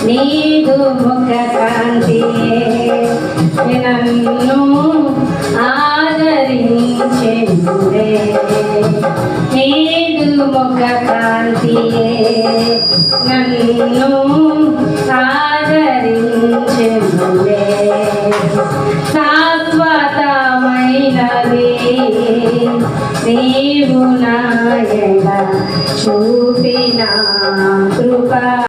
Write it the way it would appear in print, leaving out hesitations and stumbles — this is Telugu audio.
నీదు ముఖ కాంతియే నన్ను ఆదరించెనులే నీదు ముఖ కాంతియే నన్ను ఆదరించెనులే శాశ్వతమైనది నీవు నా ఎడ చూపిన కృప